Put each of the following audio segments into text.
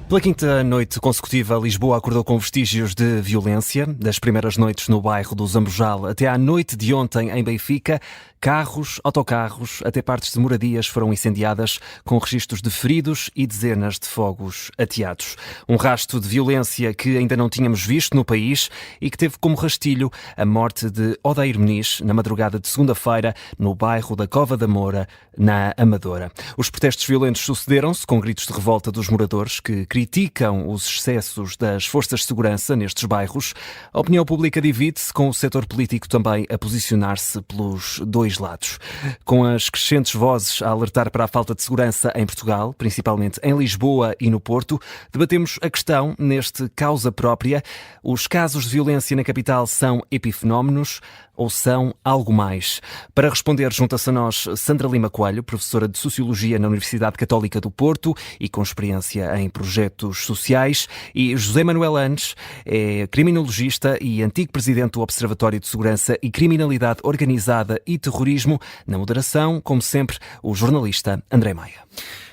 Pela quinta noite consecutiva, Lisboa acordou com vestígios de violência. Das primeiras noites no bairro do Zambojal até à noite de ontem em Benfica, carros, autocarros, até partes de moradias foram incendiadas, com registros de feridos e dezenas de fogos ateados. Um rasto de violência que ainda não tínhamos visto no país e que teve como rastilho a morte de Odair Muniz na madrugada de segunda-feira no bairro da Cova da Moura, na Amadora. Os protestos violentos sucederam-se com gritos de revolta dos moradores que criticam os excessos das forças de segurança nestes bairros. A opinião pública divide-se, com o setor político também a posicionar-se pelos dois lados. Com as crescentes vozes a alertar para a falta de segurança em Portugal, principalmente em Lisboa e no Porto, debatemos a questão neste Causa Própria. Os casos de violência na capital são epifenómenos ou são algo mais? Para responder, junta-se a nós Sandra Lima Coelho, professora de Sociologia na Universidade Católica do Porto e com experiência em projetos sociais, e José Manuel Andes, é criminologista e antigo presidente do Observatório de Segurança e Criminalidade Organizada e Terrorismo. Na moderação, como sempre, o jornalista André Maia.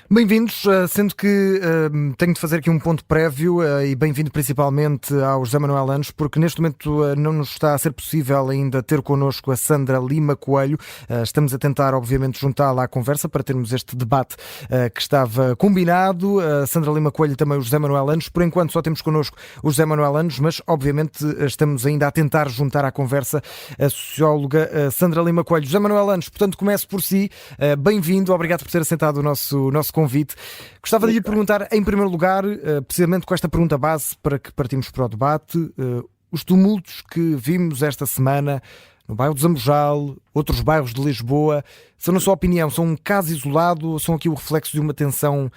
Bem-vindos, sendo que tenho de fazer aqui um ponto prévio e bem-vindo principalmente ao José Manuel Andes, porque neste momento não nos está a ser possível ainda ter connosco a Sandra Lima Coelho. Estamos a tentar, obviamente, juntá-la à conversa para termos este debate que estava combinado. A Sandra Lima Coelho e também o José Manuel Andes. Por enquanto só temos connosco o José Manuel Andes, mas obviamente estamos ainda a tentar juntar à conversa a socióloga Sandra Lima Coelho. José Manuel Andes, portanto, começo por si. Bem-vindo, obrigado por ter aceitado o nosso convite. Gostava de lhe perguntar, em primeiro lugar, precisamente com esta pergunta base para que partimos para o debate, os tumultos que vimos esta semana no bairro de Zambojal, outros bairros de Lisboa, são, na sua opinião, são um caso isolado ou são aqui o reflexo de uma tensão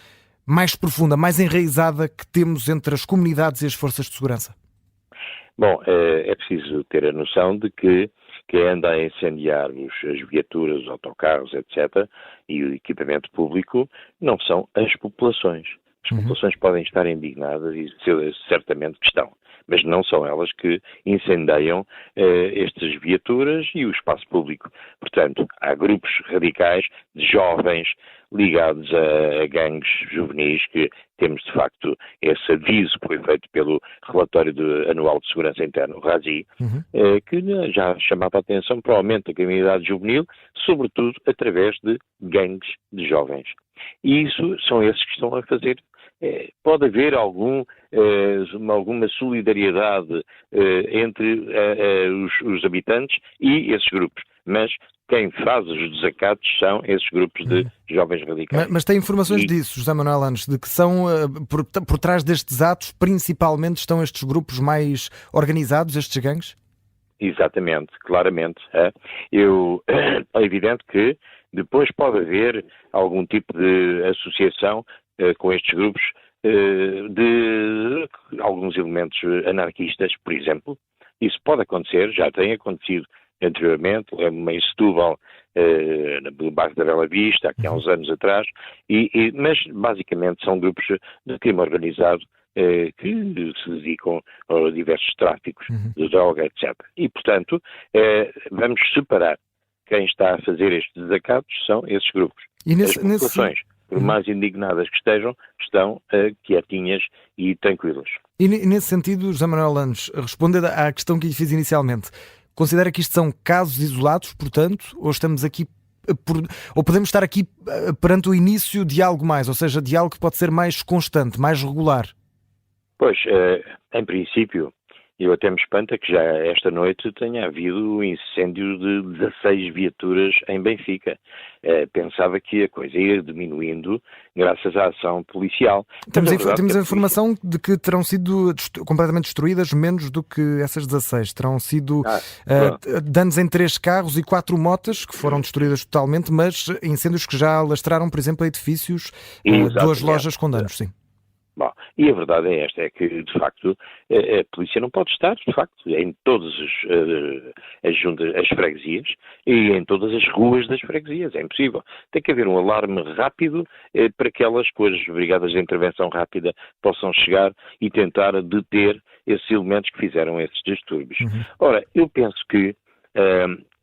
mais profunda, mais enraizada que temos entre as comunidades e as forças de segurança? Bom, é preciso ter a noção de que quem anda a incendiar as viaturas, os autocarros, etc., e o equipamento público, não são as populações. As populações podem estar indignadas e certamente que estão, mas não são elas que incendeiam estas viaturas e o espaço público. Portanto, há grupos radicais de jovens ligados a gangues juvenis, que temos de facto esse aviso que foi feito pelo relatório anual de segurança interna, o RASI, que já chamava a atenção para o aumento da criminalidade juvenil, sobretudo através de gangues de jovens. E isso são esses que estão a fazer. Pode haver alguma solidariedade entre os habitantes e esses grupos, mas quem faz os desacatos são esses grupos de jovens radicais. Mas tem informações disso, José Manuel Andes, de que são, por trás destes atos, principalmente estão estes grupos mais organizados, estes gangues? Exatamente, claramente. É evidente que depois pode haver algum tipo de associação com estes grupos de alguns elementos anarquistas, por exemplo. Isso pode acontecer, já tem acontecido anteriormente, lembro-me em Setúbal, no bairro da Bela Vista, aqui há uns anos atrás, mas basicamente são grupos de crime organizado que se dedicam a diversos tráficos de droga, etc. E, portanto, vamos separar quem está a fazer estes desacatos são esses grupos. As populações, por mais indignadas que estejam, estão quietinhas e tranquilas. E nesse sentido, José Manuel Andes, respondendo à questão que lhe fiz inicialmente, considera que isto são casos isolados, portanto, ou estamos aqui ou podemos estar aqui perante o início de algo mais, ou seja, de algo que pode ser mais constante, mais regular? Pois, em princípio, eu até me espanta que já esta noite tenha havido um incêndio de 16 viaturas em Benfica. Pensava que a coisa ia diminuindo graças à ação policial. Temos a informação de que terão sido completamente destruídas menos do que essas 16. Terão sido danos em 3 carros e 4 motas que foram destruídas totalmente, mas incêndios que já alastraram, por exemplo, edifícios, 2 lojas com danos, sim. Bom, e a verdade é esta, é que, de facto, a polícia não pode estar, de facto, em todas as freguesias e em todas as ruas das freguesias. É impossível. Tem que haver um alarme rápido para que elas, com as brigadas de intervenção rápida, possam chegar e tentar deter esses elementos que fizeram esses distúrbios. Ora, eu penso que,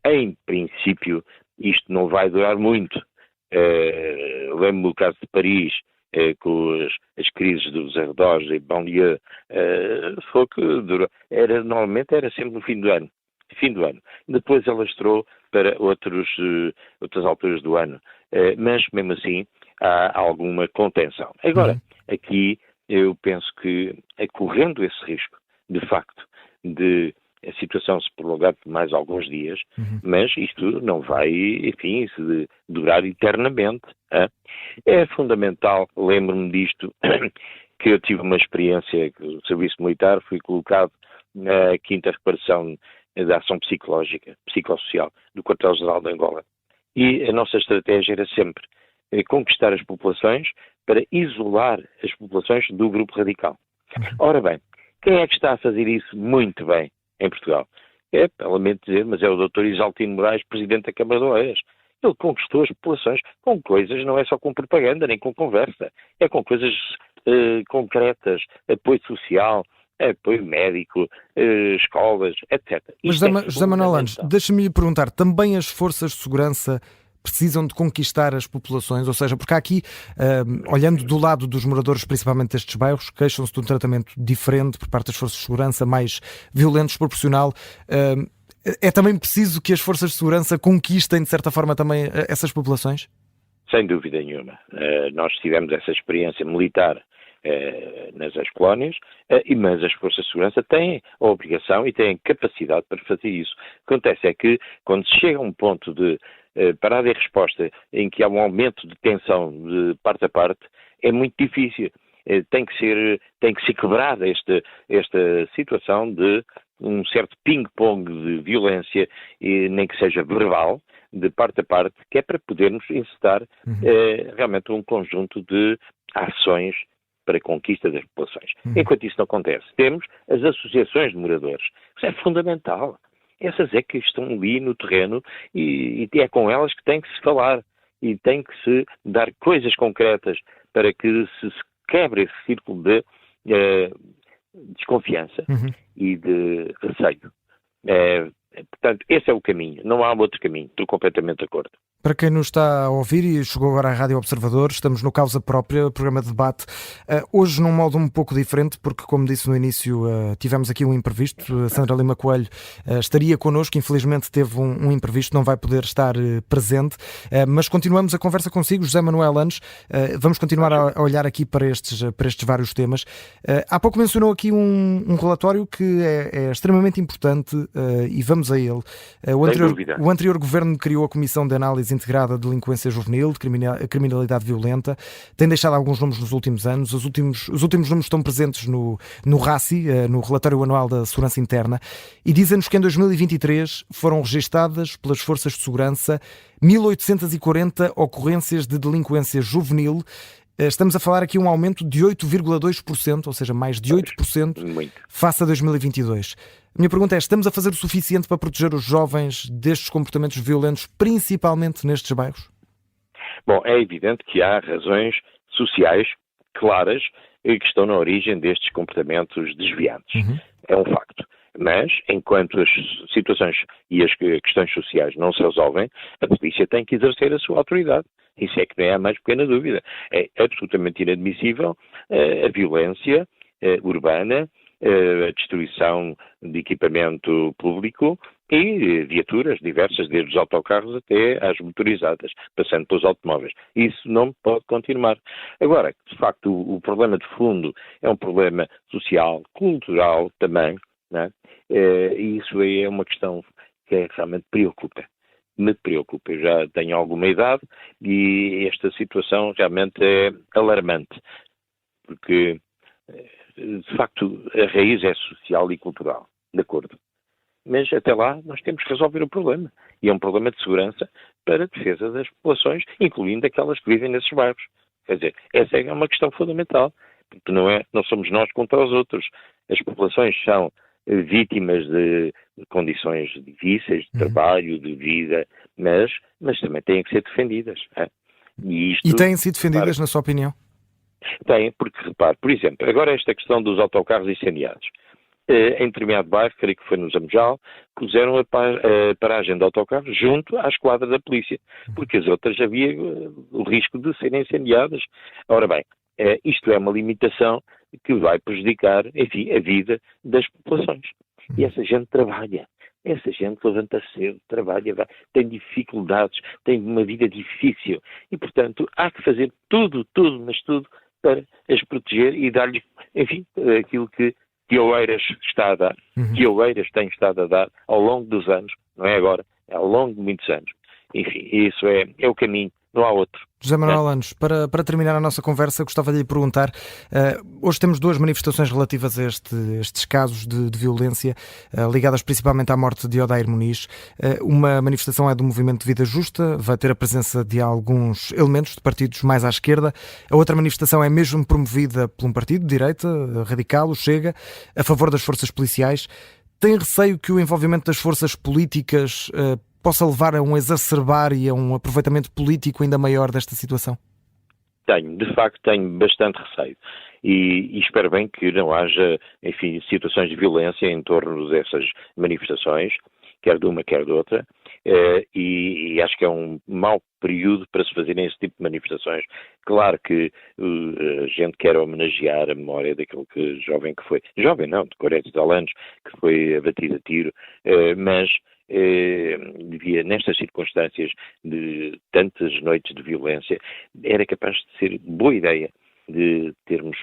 em princípio, isto não vai durar muito. Lembro-me do caso de Paris, com as crises dos arredores e banlieue, foi que normalmente era sempre no fim do ano. Depois alastrou para outras alturas do ano, mas mesmo assim há alguma contenção. Agora, aqui eu penso que, correndo esse risco, de facto, de a situação se prolongar por mais alguns dias, mas isto não vai, enfim, se durar eternamente. É fundamental, lembro-me disto, que eu tive uma experiência no serviço militar, fui colocado na 5ª reparação da ação psicossocial do Quartel-General de Angola. E a nossa estratégia era sempre conquistar as populações para isolar as populações do grupo radical. Ora bem, quem é que está a fazer isso muito bem em Portugal? Lamento dizer, mas é o Dr. Isaltino Moraes, Presidente da Câmara de Oeiras. Ele conquistou as populações com coisas, não é só com propaganda, nem com conversa, é com coisas concretas, apoio social, apoio médico, escolas, etc. Mas José Manuel Landes, deixa-me lhe perguntar, também as forças de segurança precisam de conquistar as populações? Ou seja, porque há aqui, olhando do lado dos moradores, principalmente destes bairros, queixam-se de um tratamento diferente por parte das forças de segurança, mais violento, desproporcional. É também preciso que as forças de segurança conquistem, de certa forma, também essas populações? Sem dúvida nenhuma. Nós tivemos essa experiência militar nas colónias, mas as forças de segurança têm a obrigação e têm capacidade para fazer isso. O que acontece é que, quando se chega a um ponto de parada e resposta em que há um aumento de tensão de parte a parte, é muito difícil. Tem que ser quebrada esta situação de um certo ping-pong de violência, nem que seja verbal, de parte a parte, que é para podermos incitar realmente um conjunto de ações para a conquista das populações. Enquanto isso não acontece, temos as associações de moradores. Isso é fundamental. Essas é que estão ali no terreno e é com elas que tem que se falar e tem que se dar coisas concretas para que se quebre esse círculo de desconfiança e de receio. Portanto, esse é o caminho, não há outro caminho, estou completamente de acordo. Para quem nos está a ouvir e chegou agora à Rádio Observador, estamos no Causa Própria, programa de debate, hoje num modo um pouco diferente, porque como disse no início, tivemos aqui um imprevisto, a Sandra Lima Coelho estaria connosco, infelizmente teve um imprevisto, não vai poder estar presente, mas continuamos a conversa consigo, José Manuel Landes, vamos continuar a olhar aqui para estes vários temas. Há pouco mencionou aqui um relatório que é extremamente importante e vamos a ele. O anterior governo criou a Comissão de Análise Integrada de Delinquência Juvenil, de Criminalidade Violenta, tem deixado alguns números nos últimos anos, os últimos números estão presentes no RACI, no Relatório Anual da Segurança Interna, e dizem-nos que em 2023 foram registadas pelas Forças de Segurança 1840 ocorrências de delinquência juvenil. Estamos a falar aqui um aumento de 8,2%, ou seja, mais de 8% face a 2022. A minha pergunta é, estamos a fazer o suficiente para proteger os jovens destes comportamentos violentos, principalmente nestes bairros? Bom, é evidente que há razões sociais claras que estão na origem destes comportamentos desviantes. É um facto. Mas, enquanto as situações e as questões sociais não se resolvem, a polícia tem que exercer a sua autoridade. Isso é que não é a mais pequena dúvida. É absolutamente inadmissível a violência urbana, a destruição de equipamento público e viaturas diversas, desde os autocarros até às motorizadas, passando pelos automóveis. Isso não pode continuar. Agora, de facto, o problema de fundo é um problema social, cultural também, não é? E isso aí é uma questão que realmente me preocupa. Eu já tenho alguma idade e esta situação realmente é alarmante, porque, de facto, a raiz é social e cultural, de acordo. Mas até lá nós temos que resolver o problema. E é um problema de segurança para a defesa das populações, incluindo aquelas que vivem nesses bairros. Quer dizer, essa é uma questão fundamental, porque não somos nós contra os outros. As populações são vítimas de condições difíceis, de trabalho, de vida, mas também têm que ser defendidas. E têm sido defendidas, na sua opinião? Têm, porque, repare, por exemplo, agora esta questão dos autocarros incendiados. Em determinado bairro, creio que foi no Zambojal, puseram a paragem de autocarros junto à esquadra da polícia, porque as outras havia o risco de serem incendiadas. Ora bem, isto é uma limitação que vai prejudicar, enfim, a vida das populações. E essa gente trabalha. Essa gente levanta cedo, trabalha, tem dificuldades, tem uma vida difícil. E, portanto, há que fazer tudo, mas tudo para as proteger e dar-lhes, enfim, aquilo que Oeiras está a dar, que Oeiras tem estado a dar ao longo dos anos, não é agora, é ao longo de muitos anos. Enfim, isso é o caminho, não há outro. José Manuel Landes, para terminar a nossa conversa, gostava de lhe perguntar, hoje temos duas manifestações relativas a estes casos de violência, ligadas principalmente à morte de Odair Muniz. Uma manifestação é do Movimento de Vida Justa, vai ter a presença de alguns elementos de partidos mais à esquerda. A outra manifestação é mesmo promovida por um partido de direita, radical, o Chega, a favor das forças policiais. Tem receio que o envolvimento das forças políticas possa levar a um exacerbar e a um aproveitamento político ainda maior desta situação? De facto tenho bastante receio e espero bem que não haja, enfim, situações de violência em torno dessas manifestações, quer de uma, quer de outra, e acho que é um mau período para se fazerem esse tipo de manifestações. Claro que a gente quer homenagear a memória daquele jovem que foi, jovem não, de 40 e tal anos, que foi abatido a tiro, mas devia, nestas circunstâncias de tantas noites de violência, era capaz de ser boa ideia de termos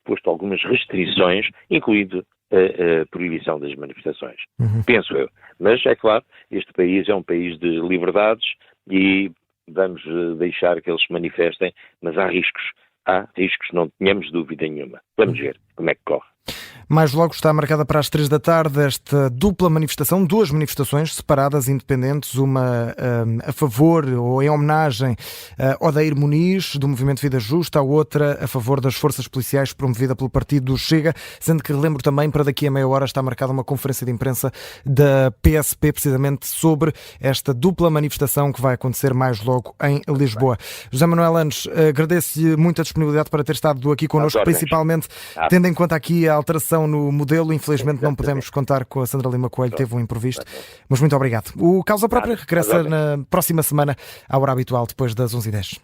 posto algumas restrições, incluindo a proibição das manifestações. Penso eu. Mas, é claro, este país é um país de liberdades e vamos deixar que eles se manifestem, mas há riscos, não tenhamos dúvida nenhuma. Vamos ver como é que corre. Mais logo está marcada para as 3 da tarde esta dupla manifestação, duas manifestações separadas, independentes, uma a favor ou em homenagem a Odair Muniz, do Movimento Vida Justa, a outra a favor das forças policiais, promovida pelo partido do Chega, sendo que relembro também, para daqui a meia hora está marcada uma conferência de imprensa da PSP, precisamente sobre esta dupla manifestação que vai acontecer mais logo em Lisboa. José Manuel Landes, agradeço-lhe muito a disponibilidade para ter estado aqui connosco, principalmente tendo em conta aqui a alteração no modelo. Infelizmente não podemos contar com a Sandra Lima Coelho, teve um imprevisto, mas muito obrigado. O Causa Própria regressa na próxima semana à hora habitual, depois das 11h10.